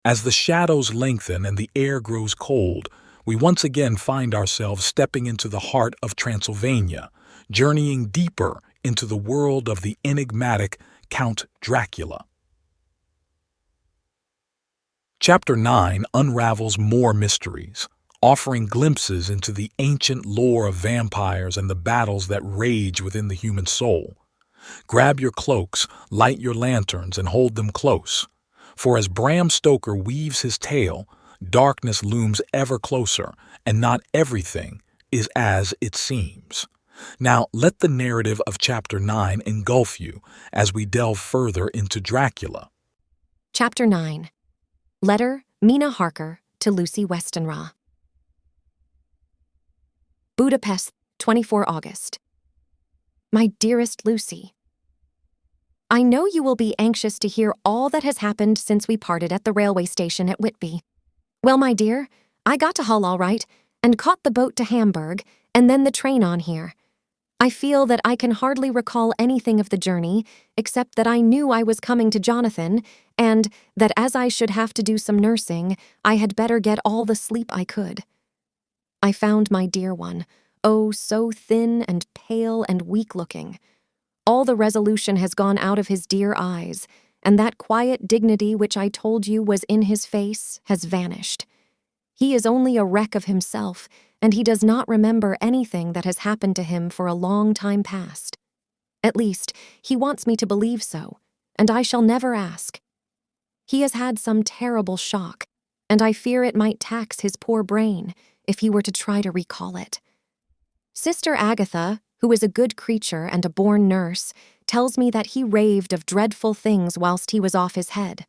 As the shadows lengthen and the air grows cold, we once again find ourselves stepping into the heart of Transylvania, journeying deeper into the world of the enigmatic Count Dracula. Chapter 9 unravels more mysteries, offering glimpses into the ancient lore of vampires and the battles that rage within the human soul. Grab your cloaks, light your lanterns, and hold them close. For as Bram Stoker weaves his tale, darkness looms ever closer, and not everything is as it seems. Now, let the narrative of Chapter 9 engulf you as we delve further into Dracula. Chapter 9. Letter, Mina Harker, to Lucy Westenra. Budapest, 24 August. My dearest Lucy, I know you will be anxious to hear all that has happened since we parted at the railway station at Whitby. Well, my dear, I got to Hull all right, and caught the boat to Hamburg, and then the train on here. I feel that I can hardly recall anything of the journey, except that I knew I was coming to Jonathan, and that as I should have to do some nursing, I had better get all the sleep I could. I found my dear one, oh, so thin and pale and weak-looking. All the resolution has gone out of his dear eyes, and that quiet dignity which I told you was in his face has vanished. He is only a wreck of himself, and he does not remember anything that has happened to him for a long time past. At least, he wants me to believe so, and I shall never ask. He has had some terrible shock, and I fear it might tax his poor brain if he were to try to recall it. Sister Agatha, who is a good creature and a born nurse, tells me that he raved of dreadful things whilst he was off his head.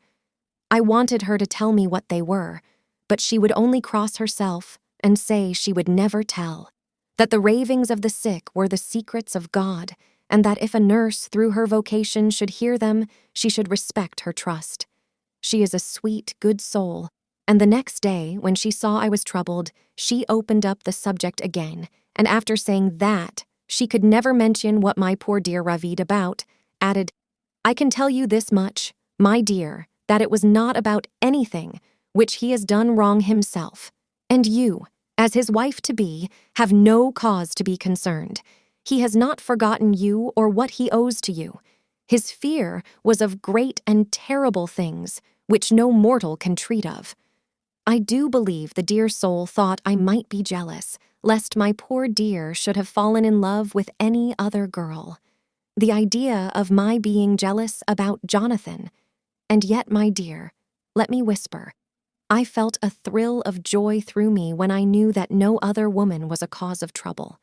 I wanted her to tell me what they were, but she would only cross herself and say she would never tell, that the ravings of the sick were the secrets of God, and that if a nurse through her vocation should hear them, she should respect her trust. She is a sweet, good soul, and the next day, when she saw I was troubled, she opened up the subject again, and after saying that she could never mention what my poor dear raved about, added, I can tell you this much, my dear, that it was not about anything which he has done wrong himself, and you, as his wife-to-be, have no cause to be concerned. He has not forgotten you or what he owes to you. His fear was of great and terrible things, which no mortal can treat of. I do believe the dear soul thought I might be jealous, lest my poor dear should have fallen in love with any other girl. The idea of my being jealous about Jonathan. And yet, my dear, let me whisper, I felt a thrill of joy through me when I knew that no other woman was a cause of trouble.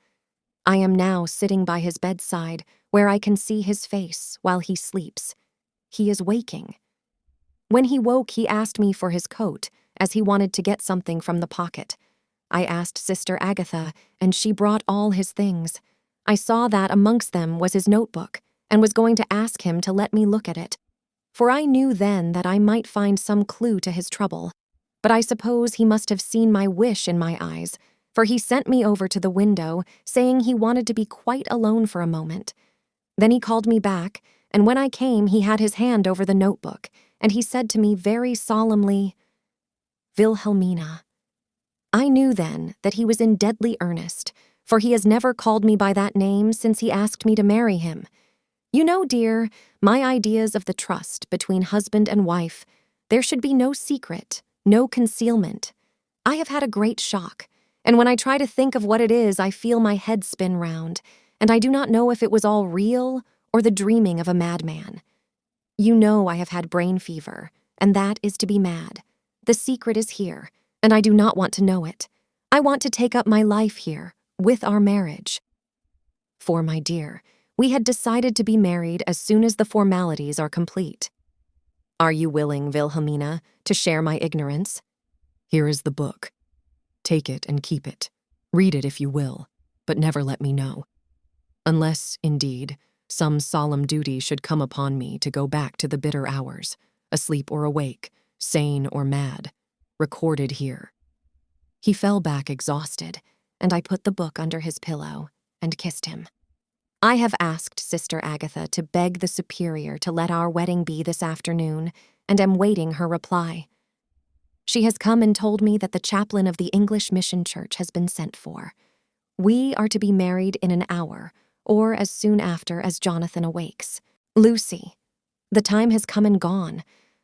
I am now sitting by his bedside, where I can see his face while he sleeps. He is waking. When he woke, he asked me for his coat, as he wanted to get something from the pocket. I asked Sister Agatha, and she brought all his things. I saw that amongst them was his notebook, and was going to ask him to let me look at it. For I knew then that I might find some clue to his trouble. But I suppose he must have seen my wish in my eyes, for he sent me over to the window, saying he wanted to be quite alone for a moment. Then he called me back, and when I came he had his hand over the notebook, and he said to me very solemnly, Wilhelmina. I knew then that he was in deadly earnest, for he has never called me by that name since he asked me to marry him. You know, dear, my ideas of the trust between husband and wife. There should be no secret, no concealment. I have had a great shock, and when I try to think of what it is, I feel my head spin round, and I do not know if it was all real or the dreaming of a madman. You know I have had brain fever, and that is to be mad. The secret is here, and I do not want to know it. I want to take up my life here, with our marriage. For, my dear, we had decided to be married as soon as the formalities are complete. Are you willing, Wilhelmina, to share my ignorance? Here is the book. Take it and keep it. Read it if you will, but never let me know. Unless, indeed, some solemn duty should come upon me to go back to the bitter hours, asleep or awake, sane or mad, recorded here. He fell back exhausted, and I put the book under his pillow and kissed him. I have asked Sister Agatha to beg the Superior to let our wedding be this afternoon, and am waiting her reply. She has come and told me that the chaplain of the English Mission Church has been sent for. We are to be married in an hour, or as soon after as Jonathan awakes. Lucy, the time has come and gone.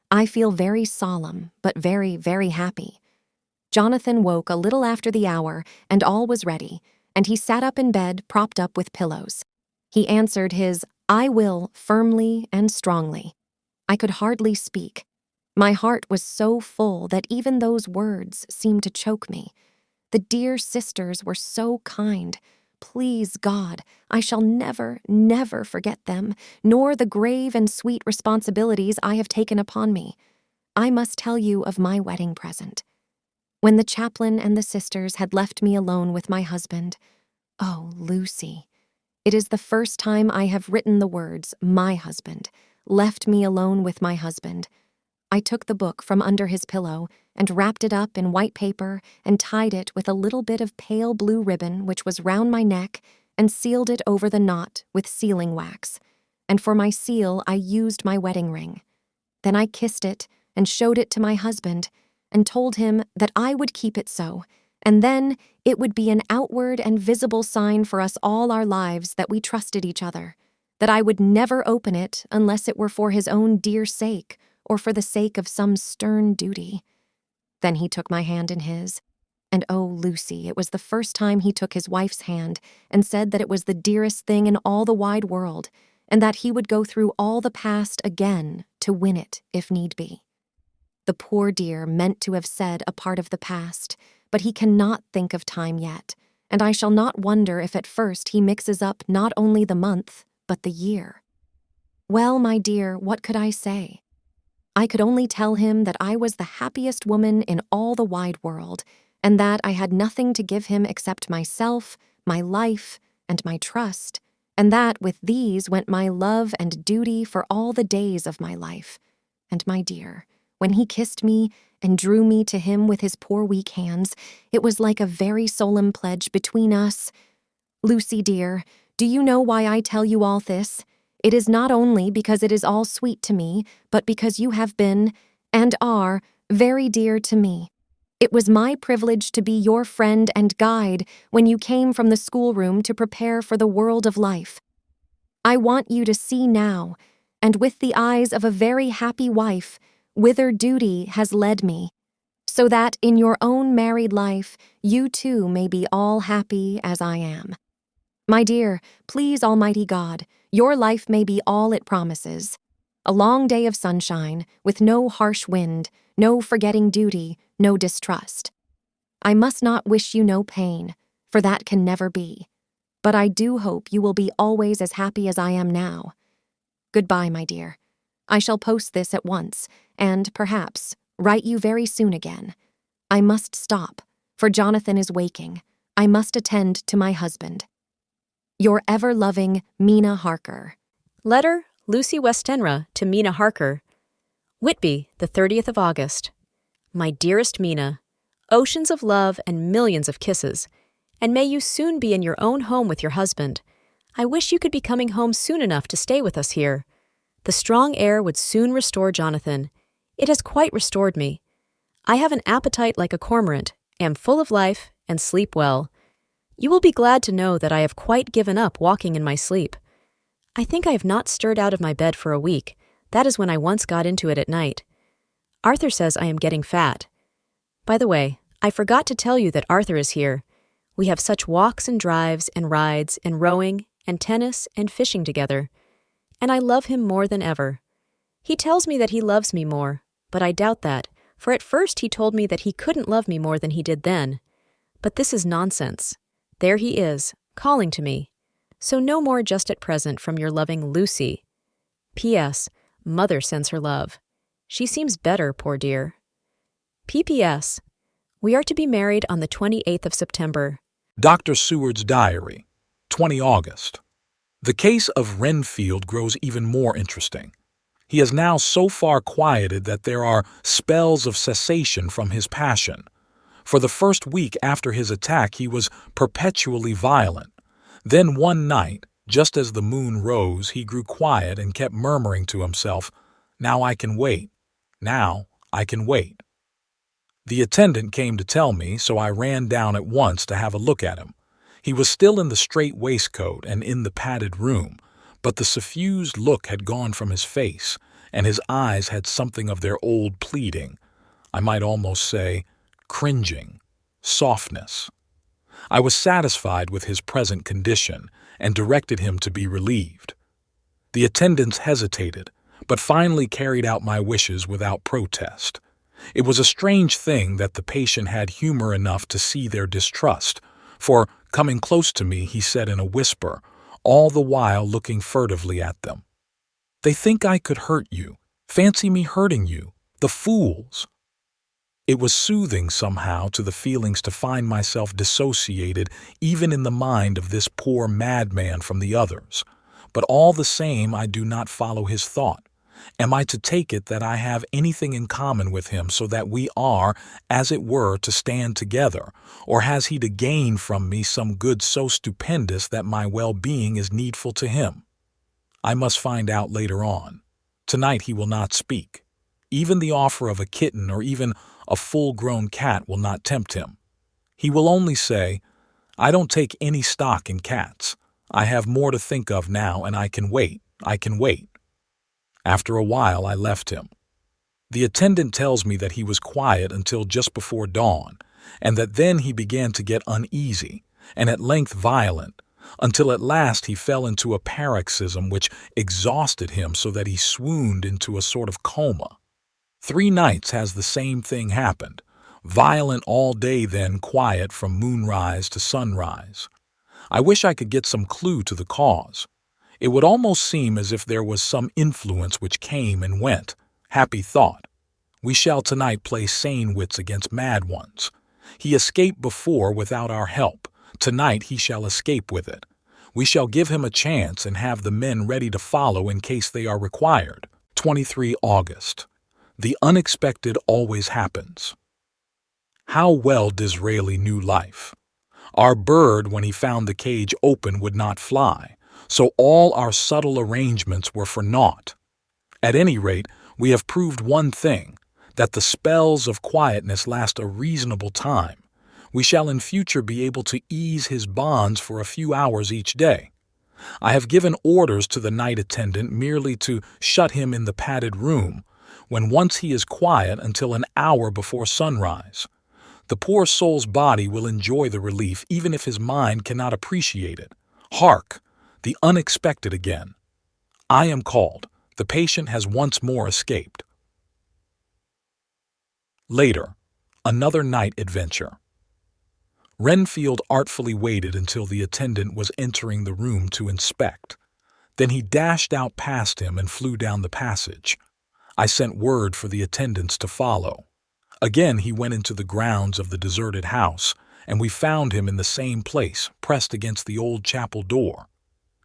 I feel very solemn, but very, very happy. Jonathan woke a little after the hour, and all was ready, and he sat up in bed, propped up with pillows. He answered his "I will" firmly and strongly. I could hardly speak. My heart was so full that even those words seemed to choke me. The dear sisters were so kind. Please, God, I shall never, never forget them, nor the grave and sweet responsibilities I have taken upon me. I must tell you of my wedding present. When the chaplain and the sisters had left me alone with my husband, oh, Lucy, it is the first time I have written the words, my husband, left me alone with my husband. I took the book from under his pillow and wrapped it up in white paper and tied it with a little bit of pale blue ribbon which was round my neck and sealed it over the knot with sealing wax. And for my seal I used my wedding ring. Then I kissed it and showed it to my husband and told him that I would keep it so, and then it would be an outward and visible sign for us all our lives that we trusted each other, that I would never open it unless it were for his own dear sake or for the sake of some stern duty. Then he took my hand in his, and oh, Lucy, it was the first time he took his wife's hand and said that it was the dearest thing in all the wide world, and that he would go through all the past again to win it if need be. The poor dear meant to have said a part of the past, but he cannot think of time yet, and I shall not wonder if at first he mixes up not only the month, but the year. Well, my dear, what could I say? I could only tell him that I was the happiest woman in all the wide world, and that I had nothing to give him except myself, my life, and my trust, and that with these went my love and duty for all the days of my life. And my dear, when he kissed me and drew me to him with his poor weak hands, it was like a very solemn pledge between us. Lucy, dear, do you know why I tell you all this? It is not only because it is all sweet to me, but because you have been, and are, very dear to me. It was my privilege to be your friend and guide when you came from the schoolroom to prepare for the world of life. I want you to see now, and with the eyes of a very happy wife, whither duty has led me, so that in your own married life you too may be all happy as I am. My dear, please Almighty God, your life may be all it promises. A long day of sunshine, with no harsh wind, no forgetting duty, no distrust. I must not wish you no pain, for that can never be. But I do hope you will be always as happy as I am now. Goodbye, my dear. I shall post this at once, and, perhaps, write you very soon again. I must stop, for Jonathan is waking. I must attend to my husband. Your ever-loving Mina Harker. Letter, Lucy Westenra to Mina Harker. Whitby, the 30th of August. My dearest Mina, oceans of love and millions of kisses, and may you soon be in your own home with your husband. I wish you could be coming home soon enough to stay with us here. The strong air would soon restore Jonathan. It has quite restored me. I have an appetite like a cormorant, am full of life, and sleep well. You will be glad to know that I have quite given up walking in my sleep. I think I have not stirred out of my bed for a week. That is when I once got into it at night. Arthur says I am getting fat. By the way, I forgot to tell you that Arthur is here. We have such walks and drives and rides and rowing and tennis and fishing together. And I love him more than ever. He tells me that he loves me more, but I doubt that, for at first he told me that he couldn't love me more than he did then. But this is nonsense. There he is, calling to me. So no more just at present from your loving Lucy. P.S. Mother sends her love. She seems better, poor dear. P.P.S. We are to be married on the 28th of September. Dr. Seward's Diary, 20 August. The case of Renfield grows even more interesting. He is now so far quieted that there are spells of cessation from his passion. For the first week after his attack, he was perpetually violent. Then one night, just as the moon rose, he grew quiet and kept murmuring to himself, "Now I can wait. Now I can wait." The attendant came to tell me, so I ran down at once to have a look at him. He was still in the straight waistcoat and in the padded room, but the suffused look had gone from his face, and his eyes had something of their old pleading, I might almost say, cringing, softness. I was satisfied with his present condition and directed him to be relieved. The attendants hesitated, but finally carried out my wishes without protest. It was a strange thing that the patient had humor enough to see their distrust, for, coming close to me, he said in a whisper, all the while looking furtively at them, "They think I could hurt you. Fancy me hurting you. The fools!" It was soothing somehow to the feelings to find myself dissociated even in the mind of this poor madman from the others. But all the same I do not follow his thought. Am I to take it that I have anything in common with him so that we are, as it were, to stand together, or has he to gain from me some good so stupendous that my well-being is needful to him? I must find out later on. Tonight he will not speak. Even the offer of a kitten or even a full-grown cat will not tempt him. He will only say, "I don't take any stock in cats. I have more to think of now, and I can wait. After a while I left him. The attendant tells me that he was quiet until just before dawn, and that then he began to get uneasy, and at length violent, until at last he fell into a paroxysm which exhausted him so that he swooned into a sort of coma. 3 nights has the same thing happened, violent all day, then quiet from moonrise to sunrise. I wish I could get some clue to the cause. It would almost seem as if there was some influence which came and went. Happy thought. We shall tonight play sane wits against mad ones. He escaped before without our help. Tonight he shall escape with it. We shall give him a chance and have the men ready to follow in case they are required. 23 August. The unexpected always happens. How well Disraeli knew life. Our bird, when he found the cage open, would not fly, so all our subtle arrangements were for naught. At any rate, we have proved one thing, that the spells of quietness last a reasonable time. We shall in future be able to ease his bonds for a few hours each day. I have given orders to the night attendant merely to shut him in the padded room, when once he is quiet until an hour before sunrise. The poor soul's body will enjoy the relief even if his mind cannot appreciate it. Hark! The unexpected again. I am called. The patient has once more escaped. Later, another night adventure. Renfield artfully waited until the attendant was entering the room to inspect. Then he dashed out past him and flew down the passage. I sent word for the attendants to follow. Again he went into the grounds of the deserted house, and we found him in the same place, pressed against the old chapel door.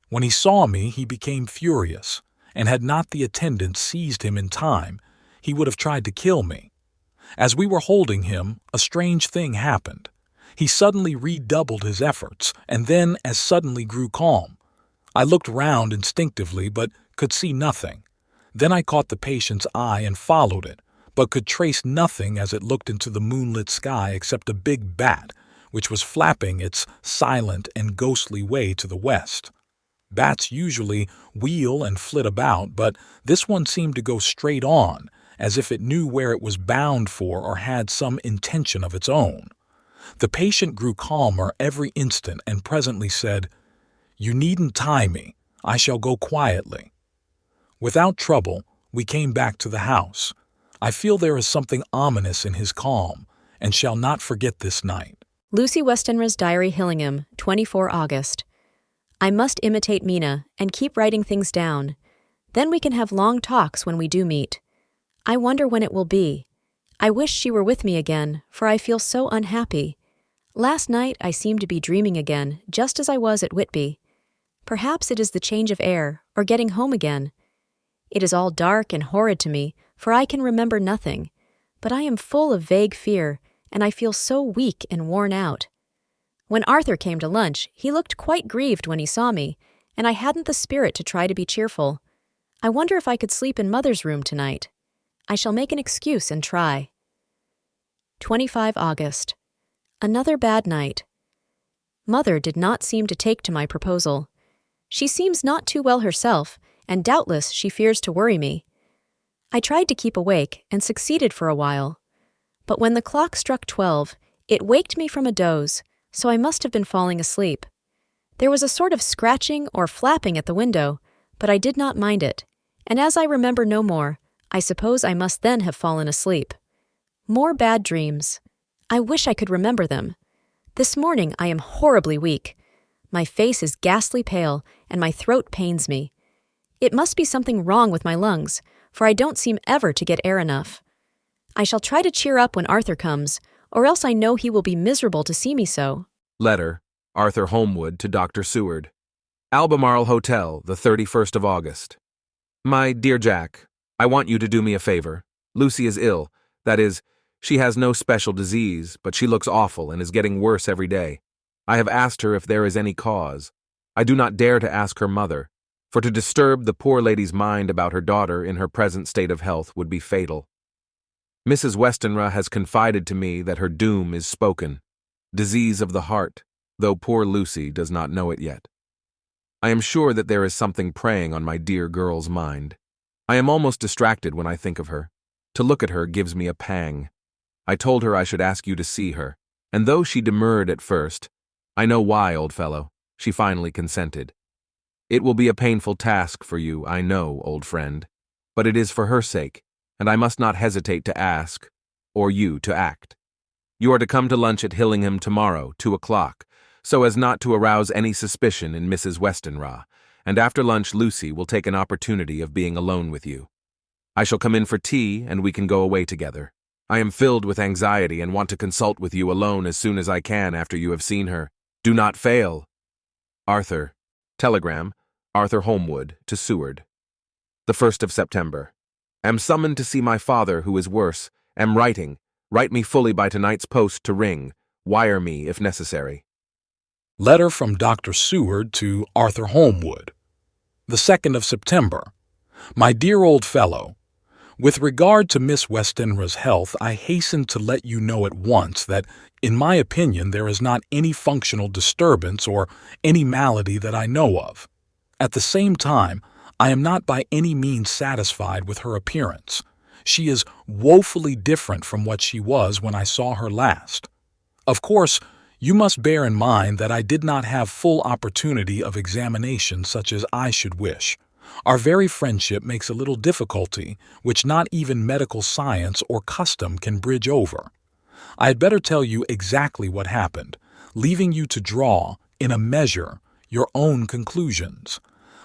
When he saw me, he became furious, and had not the attendants seized him in time, he would have tried to kill me. As we were holding him, a strange thing happened. He suddenly redoubled his efforts, and then as suddenly grew calm. I looked round instinctively, but could see nothing. Then I caught the patient's eye and followed it, but could trace nothing as it looked into the moonlit sky except a big bat, which was flapping its silent and ghostly way to the west. Bats usually wheel and flit about, but this one seemed to go straight on, as if it knew where it was bound for or had some intention of its own. The patient grew calmer every instant and presently said, "You needn't tie me. I shall go quietly." Without trouble, we came back to the house. I feel there is something ominous in his calm, and shall not forget this night. Lucy Westenra's Diary, Hillingham, 24 August. I must imitate Mina and keep writing things down. Then we can have long talks when we do meet. I wonder when it will be. I wish she were with me again, for I feel so unhappy. Last night I seemed to be dreaming again, just as I was at Whitby. Perhaps it is the change of air, or getting home again. It is all dark and horrid to me, for I can remember nothing. But I am full of vague fear, and I feel so weak and worn out. When Arthur came to lunch, he looked quite grieved when he saw me, and I hadn't the spirit to try to be cheerful. I wonder if I could sleep in Mother's room tonight. I shall make an excuse and try. 25 August. Another bad night. Mother did not seem to take to my proposal. She seems not too well herself, and doubtless she fears to worry me. I tried to keep awake and succeeded for a while. But when the clock struck 12, it waked me from a doze, so I must have been falling asleep. There was a sort of scratching or flapping at the window, but I did not mind it, and as I remember no more, I suppose I must then have fallen asleep. More bad dreams. I wish I could remember them. This morning I am horribly weak. My face is ghastly pale, and my throat pains me. It must be something wrong with my lungs, for I don't seem ever to get air enough. I shall try to cheer up when Arthur comes, or else I know he will be miserable to see me so. Letter, Arthur Holmwood to Dr. Seward. Albemarle Hotel, the 31st of August. My dear Jack, I want you to do me a favor. Lucy is ill. That is, she has no special disease, but she looks awful and is getting worse every day. I have asked her if there is any cause. I do not dare to ask her mother, for to disturb the poor lady's mind about her daughter in her present state of health would be fatal. Mrs. Westenra has confided to me that her doom is spoken. Disease of the heart, though poor Lucy does not know it yet. I am sure that there is something preying on my dear girl's mind. I am almost distracted when I think of her. To look at her gives me a pang. I told her I should ask you to see her, and though she demurred at first, I know why, old fellow, she finally consented. It will be a painful task for you, I know, old friend, but it is for her sake, and I must not hesitate to ask, or you to act. You are to come to lunch at Hillingham tomorrow, 2 o'clock, so as not to arouse any suspicion in Mrs. Westenra, and after lunch Lucy will take an opportunity of being alone with you. I shall come in for tea, and we can go away together. I am filled with anxiety and want to consult with you alone as soon as I can after you have seen her. Do not fail. Arthur. Telegram, Arthur Holmwood to Seward. The 1st of September. Am summoned to see my father, who is worse. Am writing. Write me fully by tonight's post to ring. Wire me if necessary. Letter from Dr. Seward to Arthur Holmwood. The 2nd of September. My dear old fellow, with regard to Miss Westenra's health, I hasten to let you know at once that, in my opinion, there is not any functional disturbance or any malady that I know of. At the same time, I am not by any means satisfied with her appearance. She is woefully different from what she was when I saw her last. Of course, you must bear in mind that I did not have full opportunity of examination such as I should wish. Our very friendship makes a little difficulty which not even medical science or custom can bridge over. I had better tell you exactly what happened, leaving you to draw, in a measure, your own conclusions.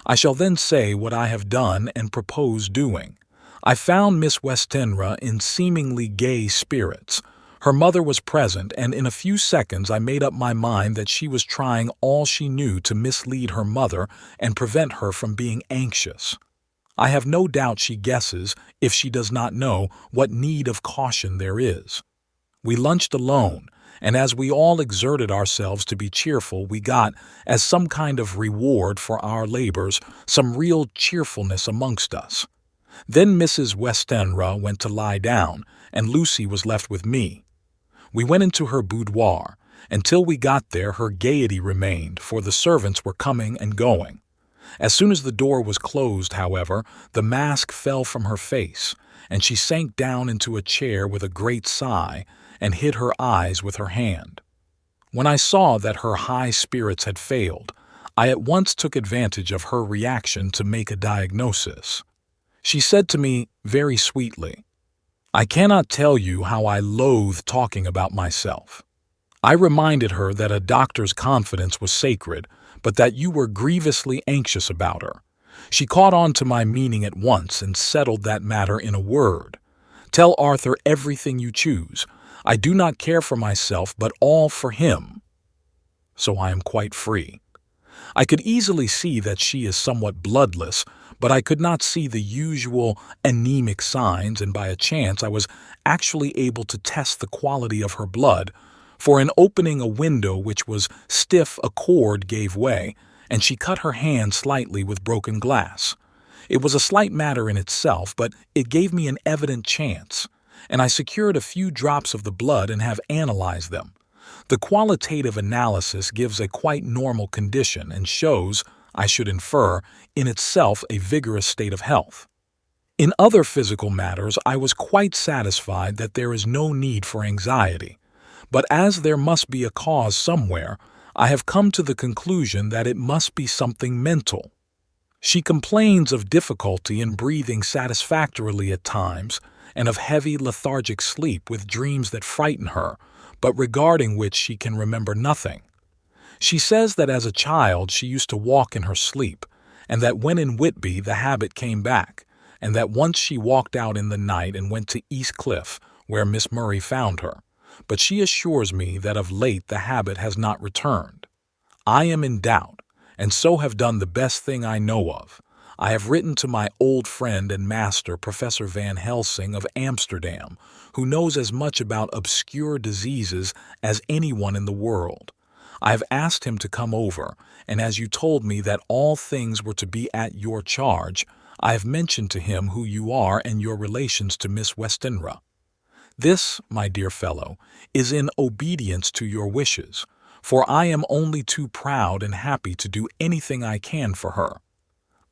I shall then say what I have done and propose doing. I found Miss Westenra in seemingly gay spirits. Her mother was present, and in a few seconds I made up my mind that she was trying all she knew to mislead her mother and prevent her from being anxious. I have no doubt she guesses, if she does not know, what need of caution there is. We lunched alone, and as we all exerted ourselves to be cheerful, we got, as some kind of reward for our labors, some real cheerfulness amongst us. Then Mrs. Westenra went to lie down, and Lucy was left with me. We went into her boudoir. Until we got there, her gaiety remained, for the servants were coming and going. As soon as the door was closed, however, the mask fell from her face, and she sank down into a chair with a great sigh and hid her eyes with her hand. When I saw that her high spirits had failed, I at once took advantage of her reaction to make a diagnosis. She said to me very sweetly, "I cannot tell you how I loathe talking about myself." I reminded her that a doctor's confidence was sacred, but that you were grievously anxious about her. She caught on to my meaning at once and settled that matter in a word. "Tell Arthur everything you choose. I do not care for myself, but all for him. So I am quite free." I could easily see that she is somewhat bloodless, but I could not see the usual anemic signs, and by a chance I was actually able to test the quality of her blood, for in opening a window which was stiff a cord gave way, and she cut her hand slightly with broken glass. It was a slight matter in itself, but it gave me an evident chance, and I secured a few drops of the blood and have analyzed them. The qualitative analysis gives a quite normal condition and shows, I should infer, in itself a vigorous state of health. In other physical matters, I was quite satisfied that there is no need for anxiety, but as there must be a cause somewhere, I have come to the conclusion that it must be something mental. She complains of difficulty in breathing satisfactorily at times and of heavy lethargic sleep with dreams that frighten her, but regarding which she can remember nothing. She says that as a child she used to walk in her sleep, and that when in Whitby the habit came back, and that once she walked out in the night and went to East Cliff, where Miss Murray found her, but she assures me that of late the habit has not returned. I am in doubt, and so have done the best thing I know of. I have written to my old friend and master, Professor Van Helsing of Amsterdam, who knows as much about obscure diseases as anyone in the world. I have asked him to come over, and as you told me that all things were to be at your charge, I have mentioned to him who you are and your relations to Miss Westenra. This, my dear fellow, is in obedience to your wishes, for I am only too proud and happy to do anything I can for her.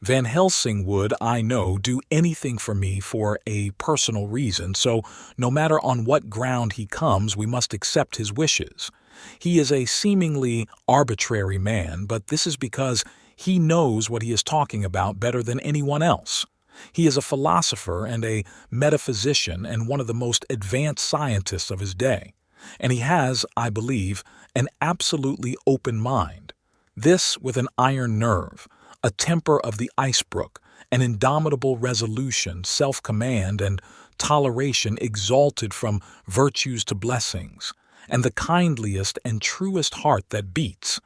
Van Helsing would, I know, do anything for me for a personal reason, so no matter on what ground he comes, we must accept his wishes. He is a seemingly arbitrary man, but this is because he knows what he is talking about better than anyone else. He is a philosopher and a metaphysician and one of the most advanced scientists of his day, and he has, I believe, an absolutely open mind. This with an iron nerve, a temper of the icebrook, an indomitable resolution, self-command, and toleration exalted from virtues to blessings, and the kindliest and truest heart that beats.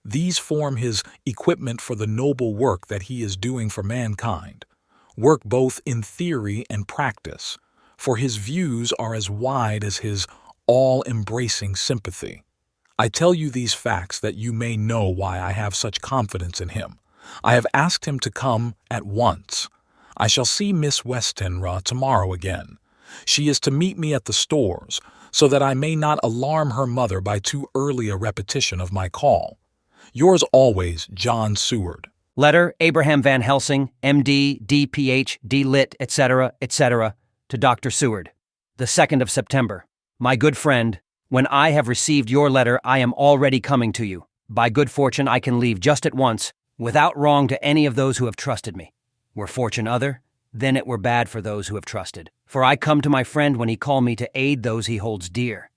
These form his equipment for the noble work that he is doing for mankind, work both in theory and practice, for his views are as wide as his all-embracing sympathy. I tell you these facts that you may know why I have such confidence in him. I have asked him to come at once. I shall see Miss Westenra tomorrow again. She is to meet me at the stores, so that I may not alarm her mother by too early a repetition of my call. Yours always, John Seward. Letter, Abraham Van Helsing, M.D., D.Ph., D.Lit, etc., etc., to Dr. Seward. The 2nd of September. My good friend, when I have received your letter, I am already coming to you. By good fortune, I can leave just at once, without wrong to any of those who have trusted me. Were fortune other, then it were bad for those who have trusted. For I come to my friend when he call me to aid those he holds dear.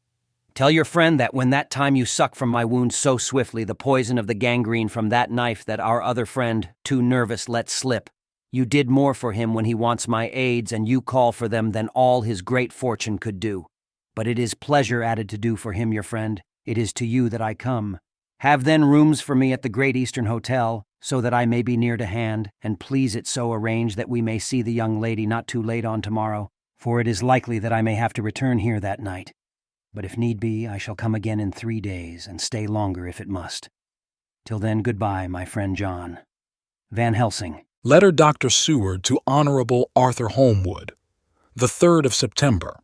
Tell your friend that when that time you suck from my wound so swiftly the poison of the gangrene from that knife that our other friend, too nervous, let slip, you did more for him when he wants my aids and you call for them than all his great fortune could do. But it is pleasure added to do for him, your friend. It is to you that I come. Have then rooms for me at the Great Eastern Hotel, so that I may be near to hand, and please it so arrange that we may see the young lady not too late on tomorrow, for it is likely that I may have to return here that night. But if need be, I shall come again in 3 days, and stay longer if it must. Till then, goodbye, my friend John. Van Helsing. Letter Dr. Seward to Honorable Arthur Holmwood. The 3rd of September.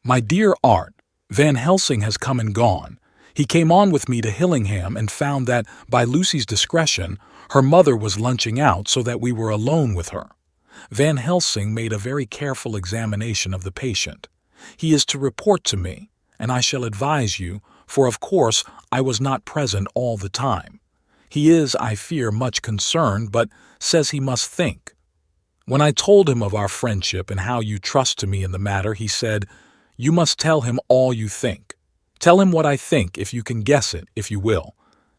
My dear Art, Van Helsing has come and gone. He came on with me to Hillingham and found that, by Lucy's discretion, her mother was lunching out so that we were alone with her. Van Helsing made a very careful examination of the patient. He is to report to me, and I shall advise you, for of course I was not present all the time. He is, I fear, much concerned, but says he must think. When I told him of our friendship and how you trust to me in the matter, he said, "You must tell him all you think. Tell him what I think, if you can guess it, if you will.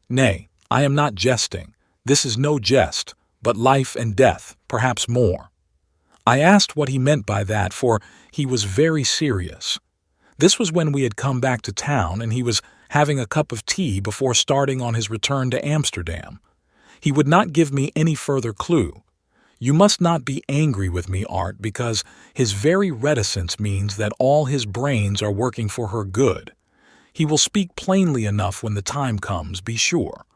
Nay, I am not jesting. This is no jest, but life and death, perhaps more." I asked what he meant by that, for he was very serious. This was when we had come back to town, and he was having a cup of tea before starting on his return to Amsterdam. He would not give me any further clue. You must not be angry with me, Art, because his very reticence means that all his brains are working for her good. He will speak plainly enough when the time comes, be sure.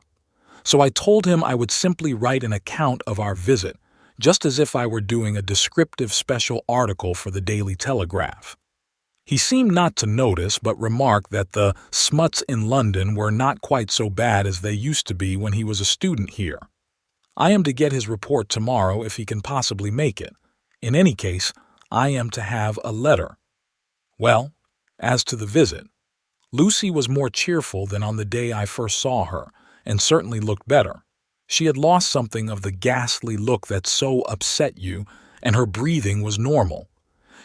So I told him I would simply write an account of our visit, just as if I were doing a descriptive special article for the Daily Telegraph. He seemed not to notice, but remarked that the smuts in London were not quite so bad as they used to be when he was a student here. I am to get his report tomorrow if he can possibly make it. In any case, I am to have a letter. Well, as to the visit, Lucy was more cheerful than on the day I first saw her, and certainly looked better. She had lost something of the ghastly look that so upset you, and her breathing was normal.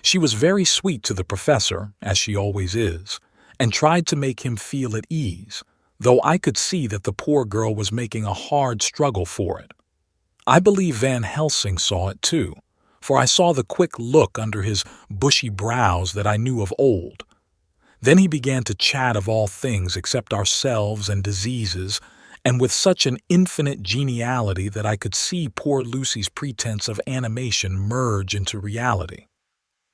She was very sweet to the professor, as she always is, and tried to make him feel at ease, though I could see that the poor girl was making a hard struggle for it. I believe Van Helsing saw it too, for I saw the quick look under his bushy brows that I knew of old. Then he began to chat of all things except ourselves and diseases, and with such an infinite geniality that I could see poor Lucy's pretense of animation merge into reality.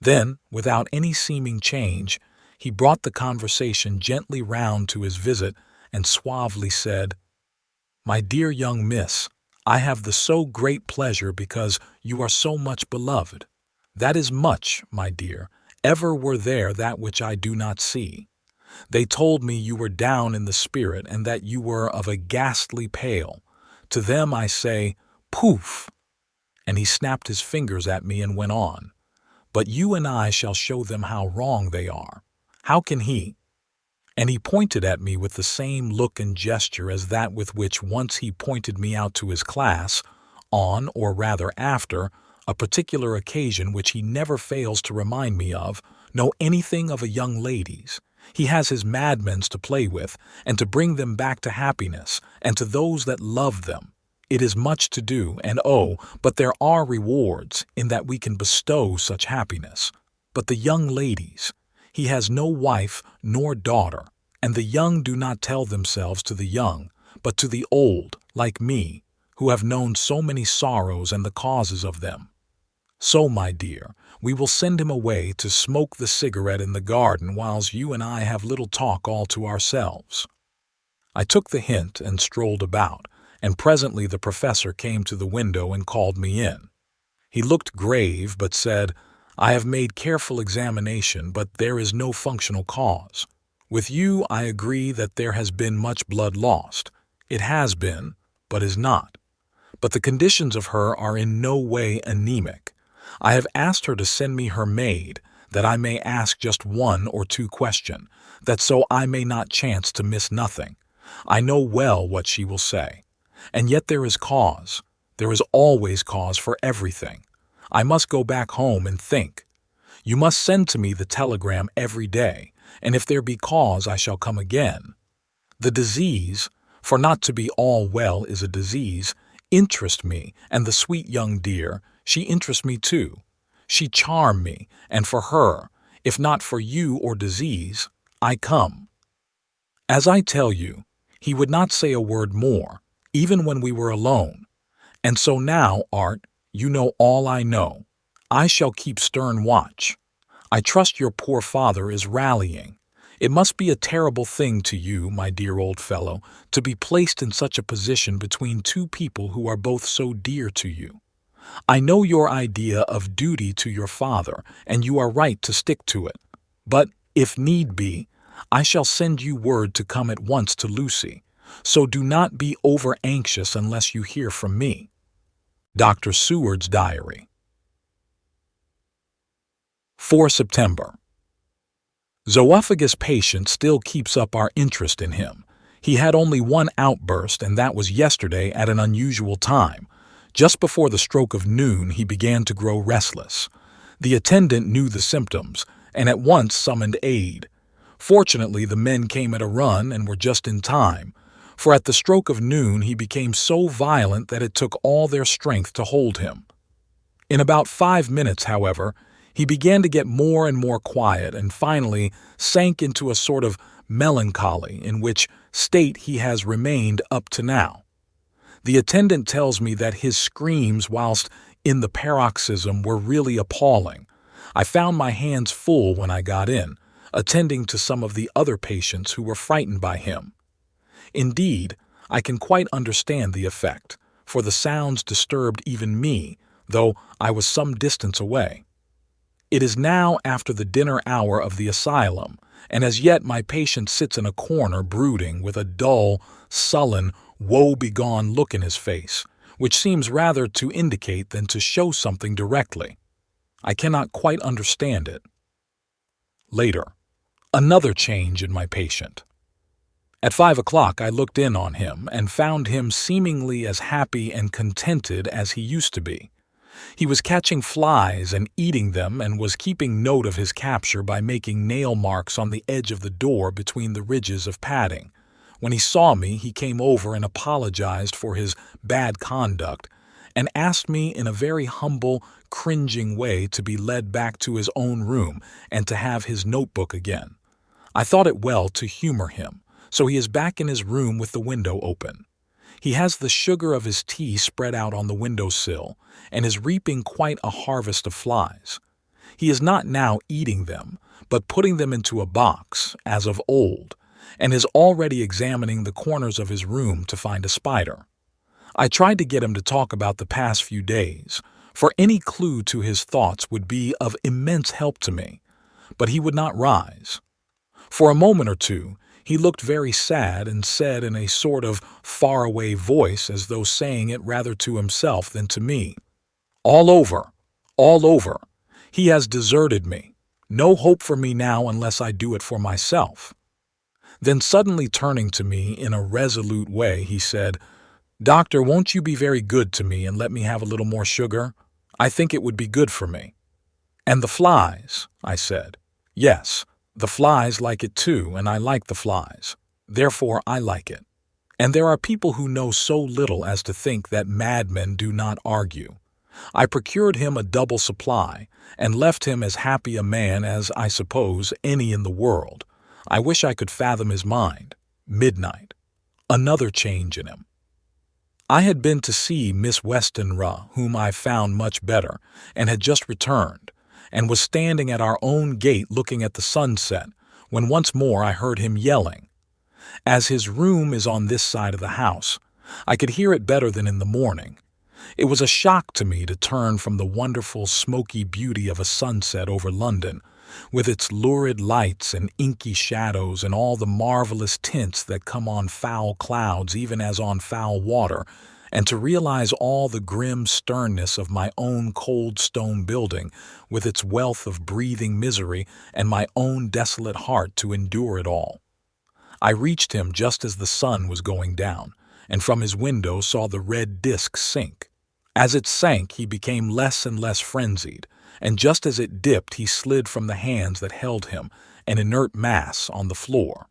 Then, without any seeming change, he brought the conversation gently round to his visit and suavely said, "My dear young miss, I have the so great pleasure because you are so much beloved. That is much, my dear, ever were there that which I do not see. They told me you were down in the spirit and that you were of a ghastly pale. To them I say, poof!" And he snapped his fingers at me and went on. "But you and I shall show them how wrong they are. How can he?" And he pointed at me with the same look and gesture as that with which once he pointed me out to his class, on, or rather after, a particular occasion which he never fails to remind me of, know anything of a young lady's. He has his madmen to play with, and to bring them back to happiness, and to those that love them. It is much to do, and oh, but there are rewards, in that we can bestow such happiness. But the young ladies, he has no wife nor daughter, and the young do not tell themselves to the young, but to the old, like me, who have known so many sorrows and the causes of them. So, my dear, we will send him away to smoke the cigarette in the garden whilst you and I have little talk all to ourselves." I took the hint and strolled about, and presently the professor came to the window and called me in. He looked grave, but said, "I have made careful examination, but there is no functional cause. With you I agree that there has been much blood lost. It has been, but is not. But the conditions of her are in no way anemic. I have asked her to send me her maid, that I may ask just one or two questions, that so I may not chance to miss nothing. I know well what she will say. And yet there is cause. There is always cause for everything. I must go back home and think. You must send to me the telegram every day, and if there be cause I shall come again. The disease, for not to be all well is a disease, interests me, and the sweet young dear, she interests me too. She charmed me, and for her, if not for you or disease, I come." As I tell you, he would not say a word more, even when we were alone. And so now, Art, you know all I know. I shall keep stern watch. I trust your poor father is rallying. It must be a terrible thing to you, my dear old fellow, to be placed in such a position between two people who are both so dear to you. I know your idea of duty to your father, and you are right to stick to it. But, if need be, I shall send you word to come at once to Lucy, so do not be over-anxious unless you hear from me. Dr. Seward's Diary. 4 September. Zoophagus patient still keeps up our interest in him. He had only one outburst, and that was yesterday at an unusual time. Just before the stroke of noon, he began to grow restless. The attendant knew the symptoms, and at once summoned aid. Fortunately, the men came at a run and were just in time, for at the stroke of noon he became so violent that it took all their strength to hold him. In about 5 minutes, however, he began to get more and more quiet and finally sank into a sort of melancholy in which state he has remained up to now. The attendant tells me that his screams whilst in the paroxysm were really appalling. I found my hands full when I got in, attending to some of the other patients who were frightened by him. Indeed, I can quite understand the effect, for the sounds disturbed even me, though I was some distance away. It is now after the dinner hour of the asylum, and as yet my patient sits in a corner brooding with a dull, sullen, woe-begone look in his face, which seems rather to indicate than to show something directly. I cannot quite understand it. Later, another change in my patient. At 5 o'clock I looked in on him and found him seemingly as happy and contented as he used to be. He was catching flies and eating them and was keeping note of his capture by making nail marks on the edge of the door between the ridges of padding. When he saw me, he came over and apologized for his bad conduct and asked me in a very humble, cringing way to be led back to his own room and to have his notebook again. I thought it well to humor him, so he is back in his room with the window open. He has the sugar of his tea spread out on the windowsill and is reaping quite a harvest of flies. He is not now eating them, but putting them into a box, as of old, and is already examining the corners of his room to find a spider. I tried to get him to talk about the past few days, for any clue to his thoughts would be of immense help to me, but he would not rise. For a moment or two, he looked very sad and said in a sort of faraway voice, as though saying it rather to himself than to me, "All over, all over. He has deserted me. No hope for me now unless I do it for myself." Then suddenly turning to me in a resolute way, he said, "Doctor, won't you be very good to me and let me have a little more sugar? I think it would be good for me." "And the flies," I said. "Yes. The flies like it too, and I like the flies. Therefore I like it. And there are people who know so little as to think that madmen do not argue. I procured him a double supply, and left him as happy a man as, I suppose, any in the world. I wish I could fathom his mind. Midnight. Another change in him. I had been to see Miss Westenra, whom I found much better, and had just returned, and was standing at our own gate looking at the sunset, when once more I heard him yelling. As his room is on this side of the house, I could hear it better than in the morning. It was a shock to me to turn from the wonderful smoky beauty of a sunset over London, with its lurid lights and inky shadows and all the marvelous tints that come on foul clouds even as on foul water, and to realize all the grim sternness of my own cold stone building, with its wealth of breathing misery, and my own desolate heart to endure it all. I reached him just as the sun was going down, and from his window saw the red disk sink. As it sank, he became less and less frenzied, and just as it dipped, he slid from the hands that held him, an inert mass on the floor.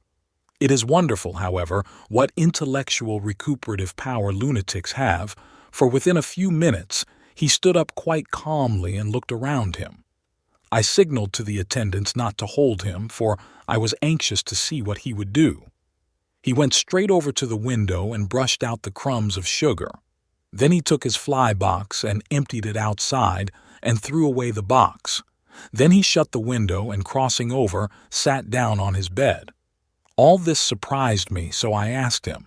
It is wonderful, however, what intellectual recuperative power lunatics have, for within a few minutes he stood up quite calmly and looked around him. I signaled to the attendants not to hold him, for I was anxious to see what he would do. He went straight over to the window and brushed out the crumbs of sugar. Then he took his fly box and emptied it outside and threw away the box. Then he shut the window and, crossing over, sat down on his bed. All this surprised me, so I asked him,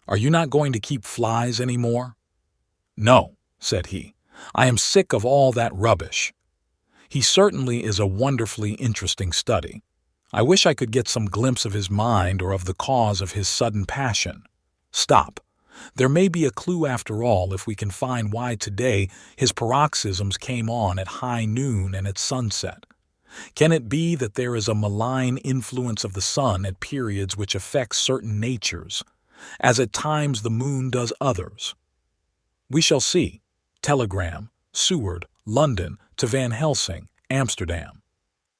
"Are you not going to keep flies any more?" "No," said he. "I am sick of all that rubbish." He certainly is a wonderfully interesting study. I wish I could get some glimpse of his mind or of the cause of his sudden passion. Stop. There may be a clue after all if we can find why today his paroxysms came on at high noon and at sunset. Can it be that there is a malign influence of the sun at periods which affects certain natures, as at times the moon does others? We shall see. Telegram, Seward, London, to Van Helsing, Amsterdam.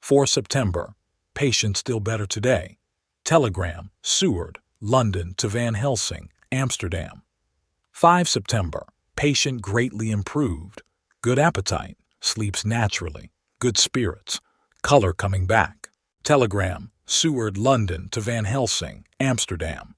4 September. Patient still better today. Telegram, Seward, London, to Van Helsing, Amsterdam. 5 September. Patient greatly improved. Good appetite. Sleeps naturally. Good spirits. Color coming back. Telegram, Seward, London, to Van Helsing, Amsterdam.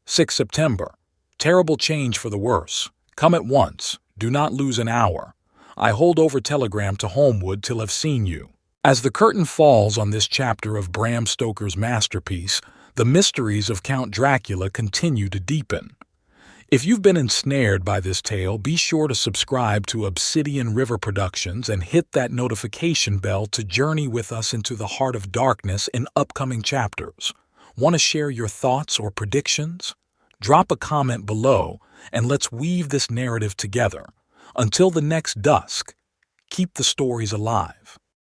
6 September. Terrible change for the worse. Come at once. Do not lose an hour. I hold over telegram to Holmwood till have seen you. As the curtain falls on this chapter of Bram Stoker's masterpiece, the mysteries of Count Dracula continue to deepen. If you've been ensnared by this tale, be sure to subscribe to Obsidian River Productions and hit that notification bell to journey with us into the heart of darkness in upcoming chapters. Want to share your thoughts or predictions? Drop a comment below and let's weave this narrative together. Until the next dusk, keep the stories alive.